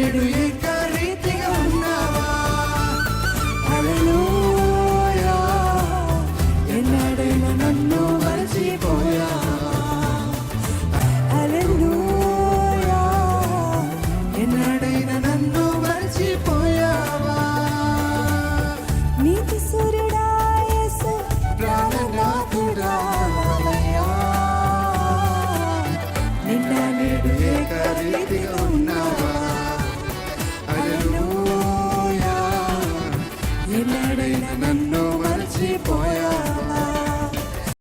నేడు ఏకరీతిగా ఉన్నావా. హల్లెలూయా, ఎన్నడైనా నన్ను మరచిపోయావా. హల్లెలూయా, ఎన్నడైనా నన్ను మరచిపోయావా. నీతి సూర్యుడా యేసు, ప్రాణనాథుడా హల్లెలూయా, నిన్న నేడు ఏకరీతిగా ఉన్నావా. హల్లెలూయా, ఎన్నడైనా నన్ను మరచిపోయావా.